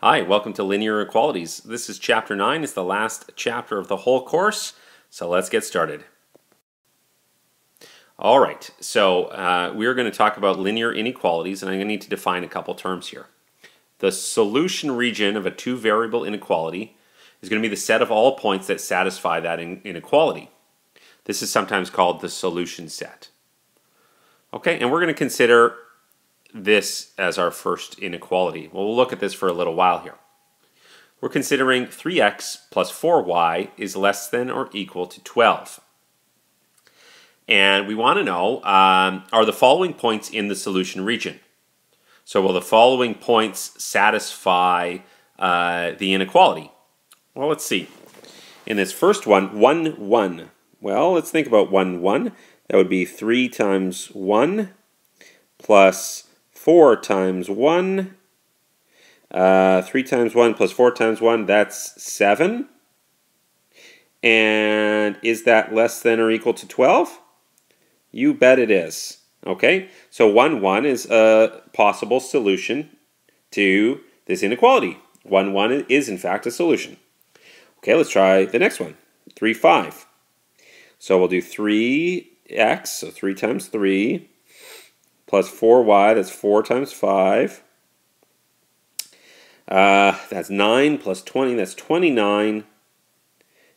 Hi, welcome to Linear Equalities. This is Chapter 9. It's the last chapter of the whole course, so let's get started. Alright, so we're going to talk about linear inequalities, and I'm going to need to define a couple terms here. The solution region of a two-variable inequality is going to be the set of all points that satisfy that inequality. This is sometimes called the solution set. Okay, and we're going to consider this as our first inequality. Well, we'll look at this for a little while here. We're considering 3x plus 4y is less than or equal to 12. And we want to know, are the following points in the solution region? So will the following points satisfy the inequality? Well, let's see. In this first one, 1, 1. Well, let's think about 1, 1. That would be 3 times 1 plus 4 times 1. 3 times 1 plus 4 times 1, that's 7. And is that less than or equal to 12? You bet it is. Okay, so 1, 1 is a possible solution to this inequality. 1, 1 is in fact a solution. Okay, let's try the next one. 3, 5. So we'll do 3x, so 3 times 3. Plus 4y, that's 4 times 5. That's 9 plus 20, that's 29.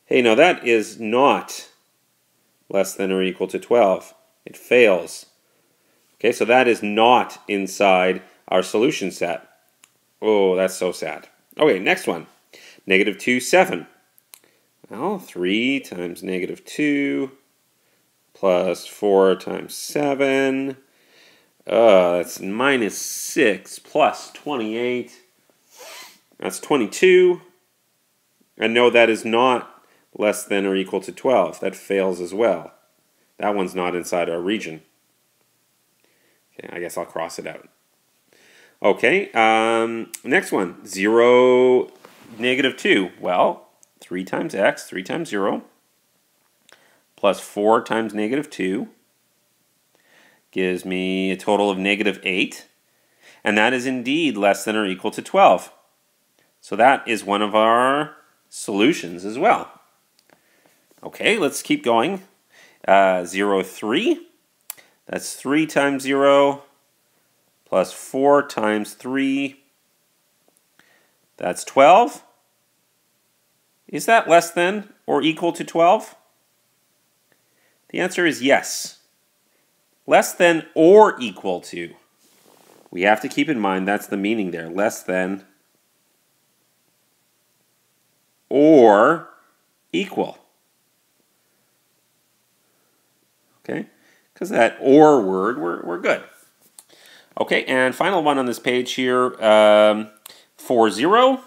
Hey, now that is not less than or equal to 12. It fails. Okay, so that is not inside our solution set. Oh, that's so sad. Okay, next one. Negative 2, 7. Well, 3 times negative 2 plus 4 times 7. That's minus 6 plus 28. That's 22. And no, that is not less than or equal to 12. That fails as well. That one's not inside our region. Okay, I guess I'll cross it out. Okay, next one. 0, negative 2. Well, 3 times x, 3 times 0, plus 4 times negative 2. Gives me a total of negative 8, and that is indeed less than or equal to 12. So that is one of our solutions as well. Okay, let's keep going. 0, 3. That's 3 times 0 plus 4 times 3. That's 12. Is that less than or equal to 12? The answer is yes. Less than or equal to. We have to keep in mind that's the meaning there. Less than or equal. Okay? Because that or word, we're good. Okay, and final one on this page here, 4, 0.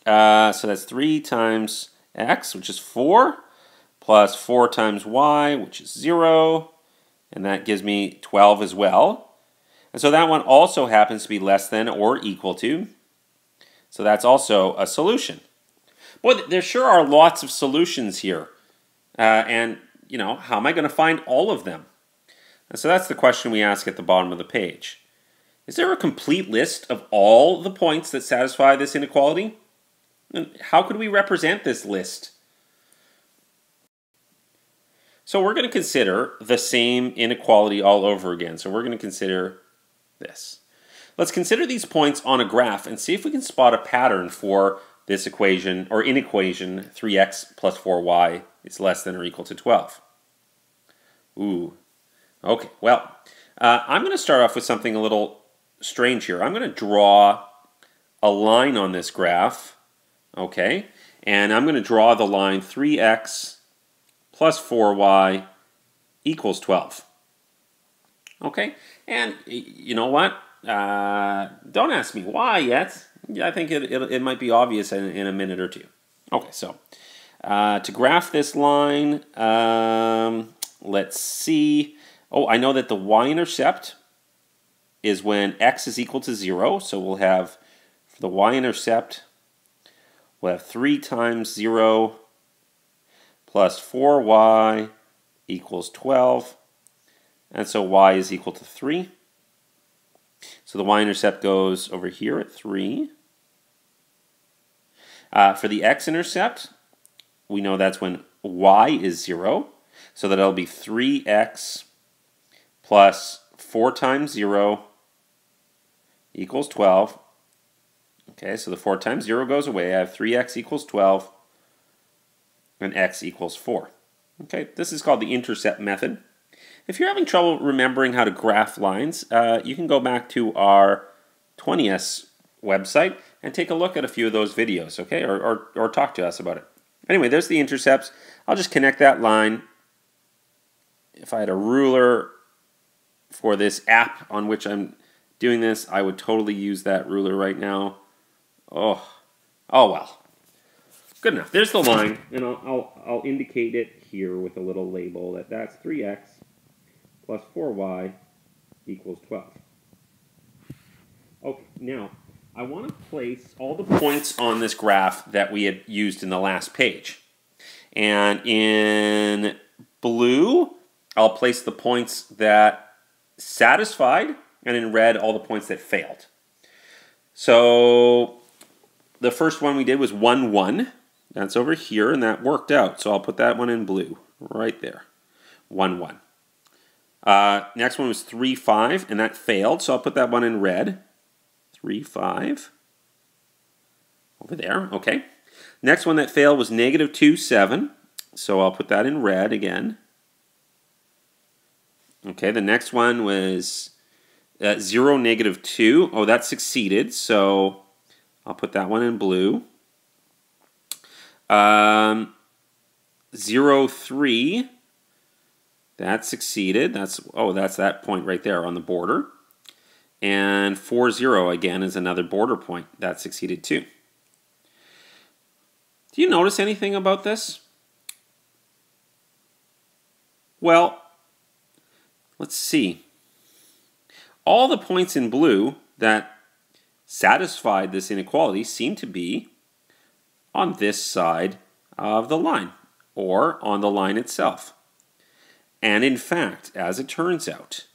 So that's 3 times x, which is 4, plus 4 times y, which is 0. And that gives me 12 as well. And so that one also happens to be less than or equal to. So that's also a solution. Boy, there sure are lots of solutions here. And, you know, how am I going to find all of them? And so that's the question we ask at the bottom of the page. Is there a complete list of all the points that satisfy this inequality? And how could we represent this list? So we're going to consider the same inequality all over again. So we're going to consider this. Let's consider these points on a graph and see if we can spot a pattern for this equation, or inequation 3x plus 4y is less than or equal to 12. Ooh. Okay, well, I'm going to start off with something a little strange here. I'm going to draw a line on this graph, okay? And I'm going to draw the line 3x plus 4y equals 12. Okay, and you know what? Don't ask me why yet. I think it might be obvious in a minute or two. Okay, so to graph this line, let's see. Oh, I know that the y-intercept is when x is equal to 0. So we'll have, for the y-intercept, we'll have 3 times 0 plus 4y equals 12. And so y is equal to 3. So the y-intercept goes over here at 3. For the x-intercept, we know that's when y is 0. So that'll be 3x plus 4 times 0 equals 12. Okay, so the 4 times 0 goes away. I have 3x equals 12 and x equals 4. Okay, this is called the intercept method. If you're having trouble remembering how to graph lines, you can go back to our 20S website and take a look at a few of those videos, okay, or talk to us about it. Anyway, there's the intercepts. I'll just connect that line. If I had a ruler for this app on which I'm doing this, I would totally use that ruler right now. Oh well. Good enough. There's the line, and I'll indicate it here with a little label that's 3x plus 4y equals 12. Okay, now I want to place all the points on this graph that we had used in the last page. And in blue, I'll place the points that satisfied, and in red, all the points that failed. So the first one we did was 1, 1. That's over here, and that worked out. So I'll put that one in blue, right there. 1, 1. Next one was 3, 5, and that failed, so I'll put that one in red. 3, 5. Over there, okay. Next one that failed was negative 2, 7. So I'll put that in red again. Okay, the next one was 0, negative 2. Oh, that succeeded, so I'll put that one in blue. 0, 3. That succeeded. That's that point right there on the border. And 4, 0 again is another border point. That succeeded too. Do you notice anything about this? Well, let's see. All the points in blue that satisfied this inequality seem to be on this side of the line, or on the line itself. And in fact, as it turns out,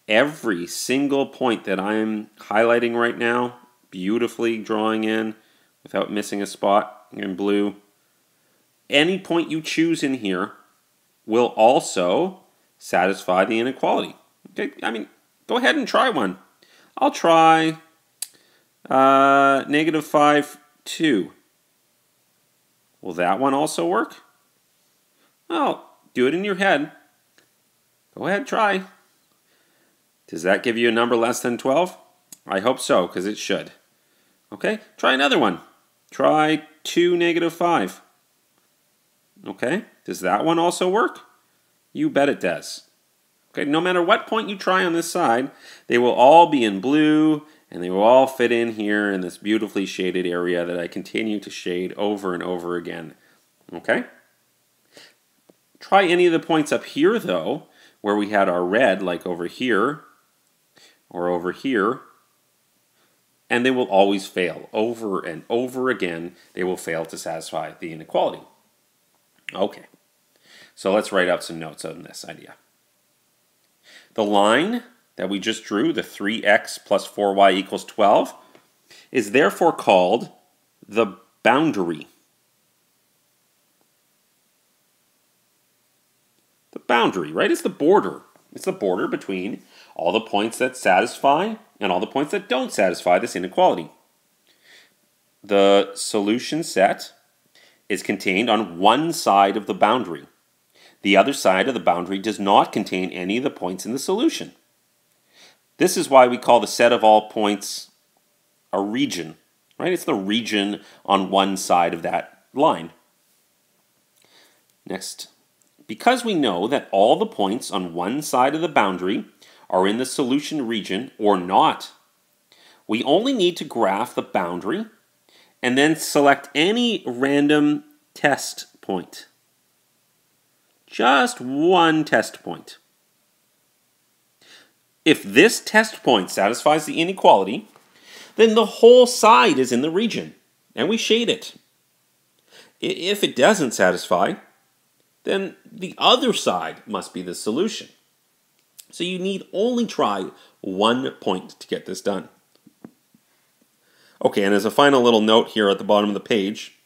every single point that I'm highlighting right now, beautifully drawing in without missing a spot in blue, any point you choose in here will also satisfy the inequality. Okay, I mean, go ahead and try one. I'll try negative 5, 2. Will that one also work? Well, do it in your head. Go ahead, try. Does that give you a number less than 12? I hope so, because it should. Okay, try another one. Try 2, negative 5. Okay, does that one also work? You bet it does. Okay, no matter what point you try on this side, they will all be in blue, and they will all fit in here in this beautifully shaded area that I continue to shade over and over again. Okay? Try any of the points up here, though, where we had our red, like over here, or over here, and they will always fail. Over and over again, they will fail to satisfy the inequality. Okay, so let's write out some notes on this idea. The line that we just drew, the 3x plus 4y equals 12, is therefore called the boundary. The boundary, right? It's the border. It's the border between all the points that satisfy and all the points that don't satisfy this inequality. The solution set is contained on one side of the boundary. The other side of the boundary does not contain any of the points in the solution. This is why we call the set of all points a region, right? It's the region on one side of that line. Next, because we know that all the points on one side of the boundary are in the solution region or not, we only need to graph the boundary and then select any random test point. Just one test point. If this test point satisfies the inequality, then the whole side is in the region, and we shade it. If it doesn't satisfy, then the other side must be the solution. So you need only try one point to get this done. Okay, and as a final little note here at the bottom of the page,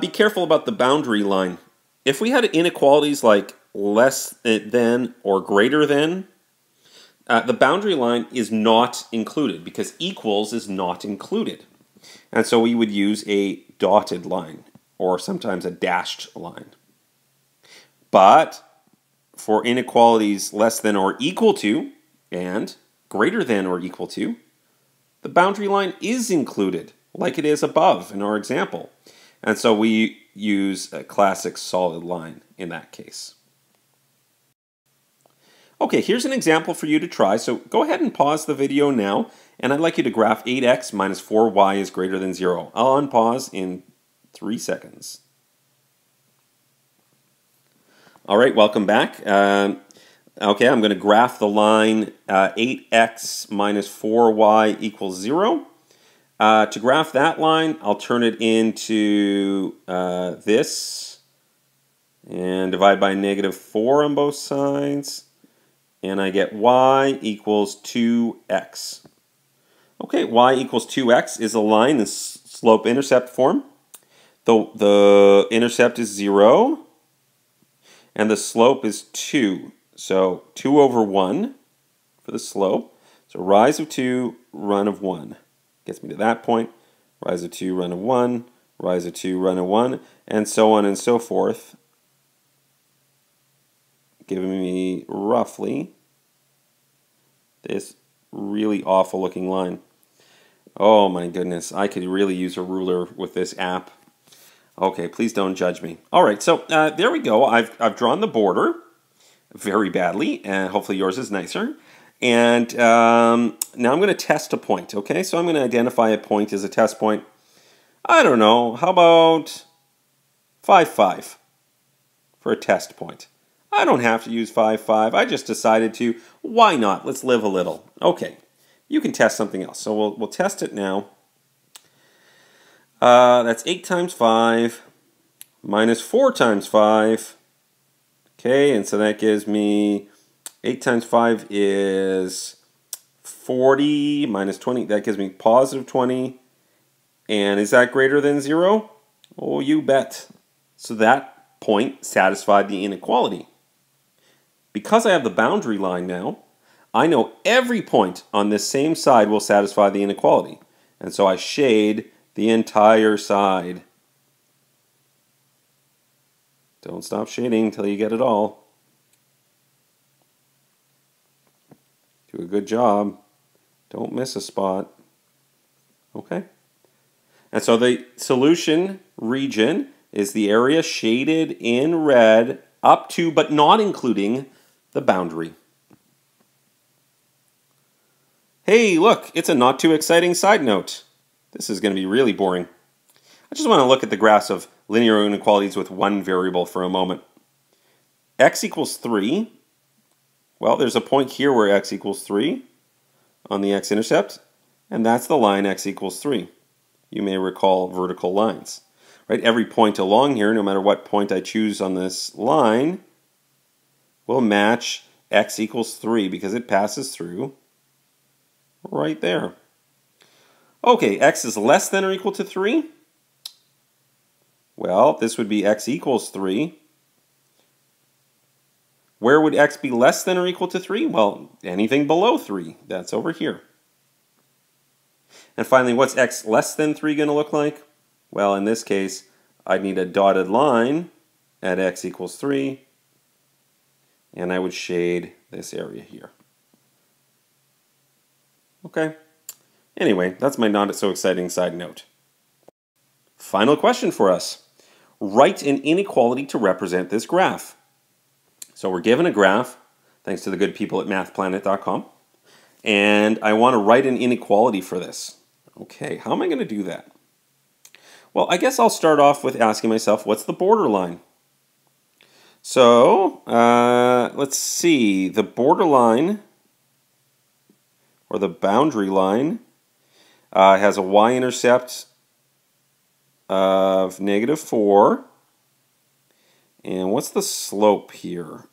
Be careful about the boundary line. If we had inequalities like less than or greater than, the boundary line is not included because equals is not included. And so we would use a dotted line or sometimes a dashed line. But for inequalities less than or equal to and greater than or equal to, the boundary line is included, like it is above in our example. And so we use a classic solid line in that case. Okay, here's an example for you to try. So go ahead and pause the video now, and I'd like you to graph 8x minus 4y is greater than 0. I'll unpause in 3 seconds. All right, welcome back. Okay, I'm going to graph the line 8x minus 4y equals 0. To graph that line, I'll turn it into this and divide by -4 on both sides. And I get y equals 2x. Okay, y equals 2x is a line in slope-intercept form. The intercept is 0, and the slope is 2. So 2 over 1 for the slope. So rise of 2, run of 1. Gets me to that point. Rise of 2, run of 1. Rise of 2, run of 1. And so on and so forth. Giving me roughly this really awful looking line. Oh my goodness, I could really use a ruler with this app. Okay, please don't judge me. All right, so there we go. I've drawn the border very badly, and hopefully yours is nicer. And now I'm going to test a point, okay? So I'm going to identify a point as a test point. I don't know, how about 5, 5 for a test point? I don't have to use 5, 5. I just decided to. Why not? Let's live a little. Okay, you can test something else. So we'll test it now. That's 8 times 5 minus 4 times 5. Okay, and so that gives me 8 times 5 is 40 minus 20. That gives me positive 20. And is that greater than 0? Oh, you bet. So that point satisfied the inequality. Because I have the boundary line now, I know every point on this same side will satisfy the inequality. And so I shade the entire side. Don't stop shading until you get it all. Do a good job. Don't miss a spot. Okay. And so the solution region is the area shaded in red up to but not including the boundary. Hey, look, it's a not too exciting side note. This is going to be really boring. I just want to look at the graphs of linear inequalities with one variable for a moment. X equals 3. Well, there's a point here where x equals 3 on the x-intercept, and that's the line x equals 3. You may recall vertical lines. Right? Every point along here, no matter what point I choose on this line, will match x equals 3 because it passes through right there. Okay, x is less than or equal to 3. Well, this would be x equals 3. Where would x be less than or equal to 3? Well, anything below 3. That's over here. And finally, what's x less than 3 going to look like? Well, in this case, I'd need a dotted line at x equals 3. And I would shade this area here. Okay. Anyway, that's my not so exciting side note. Final question for us. Write an inequality to represent this graph. So we're given a graph, thanks to the good people at mathplanet.com, and I want to write an inequality for this. Okay, how am I going to do that? Well, I guess I'll start off with asking myself, what's the borderline? So, let's see, the borderline, or the boundary line, has a y-intercept of -4. And what's the slope here?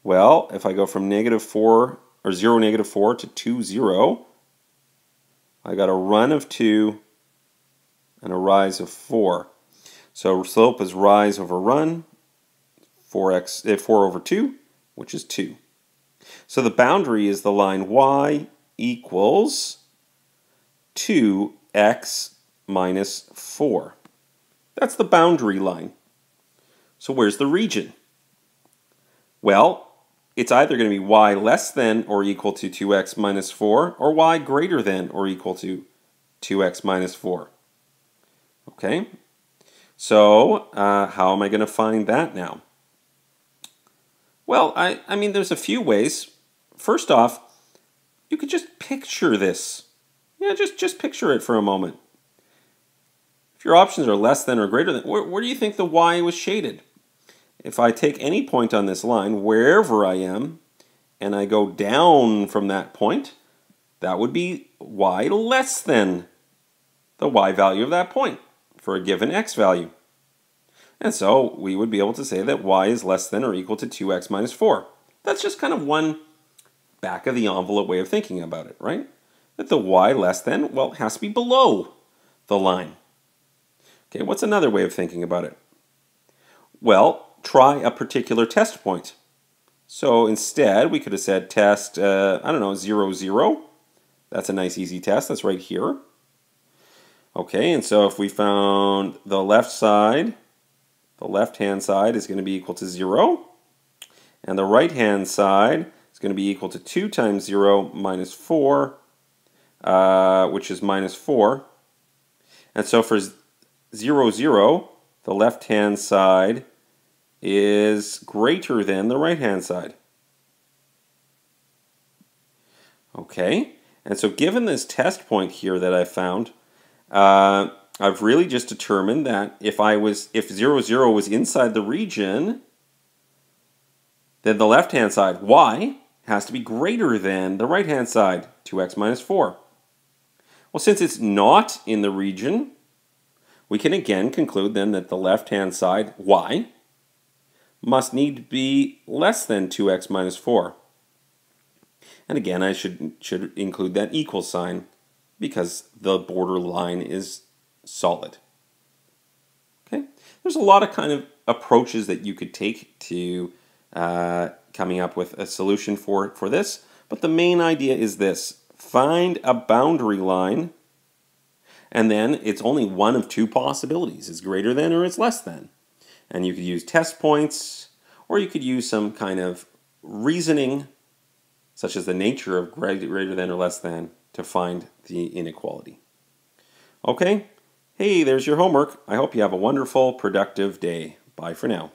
Well, if I go from -4, or 0, -4 to 2, 0, I got a run of 2 and a rise of 4. So slope is rise over run, 4 over 2, which is 2. So the boundary is the line y equals 2x minus 4. That's the boundary line. So where's the region? Well, it's either going to be y less than or equal to 2x minus 4 or y greater than or equal to 2x minus 4. Okay, so how am I going to find that now? Well, I mean, there's a few ways. First off, you could just picture this. Yeah, just picture it for a moment. If your options are less than or greater than, where do you think the y was shaded? If I take any point on this line, wherever I am, and I go down from that point, that would be y less than the y value of that point for a given x value. And so we would be able to say that y is less than or equal to 2x minus 4. That's just kind of one back of the envelope way of thinking about it, right? That the y less than, well, has to be below the line. Okay, what's another way of thinking about it? Well, try a particular test point. So instead, we could have said test, 0, 0. That's a nice easy test. That's right here. Okay, and so if we found the left side, the left-hand side is going to be equal to 0. And the right-hand side is going to be equal to 2 times 0 minus 4, which is minus 4. And so for 0, 0, the left-hand side is greater than the right-hand side. Okay, and so given this test point here that I found, I've really just determined that if 0, 0 was inside the region, then the left-hand side, y, has to be greater than the right-hand side, 2x minus 4. Well, since it's not in the region, we can again conclude then that the left-hand side, y, must need to be less than 2x minus 4. And again, I should include that equal sign because the border line is solid. Okay, there's a lot of kind of approaches that you could take to coming up with a solution for this, but the main idea is this: find a boundary line, and then it's only one of two possibilities. It's greater than or it's less than. And you could use test points, or you could use some kind of reasoning, such as the nature of greater than or less than, to find the inequality. Okay, hey, there's your homework. I hope you have a wonderful, productive day. Bye for now.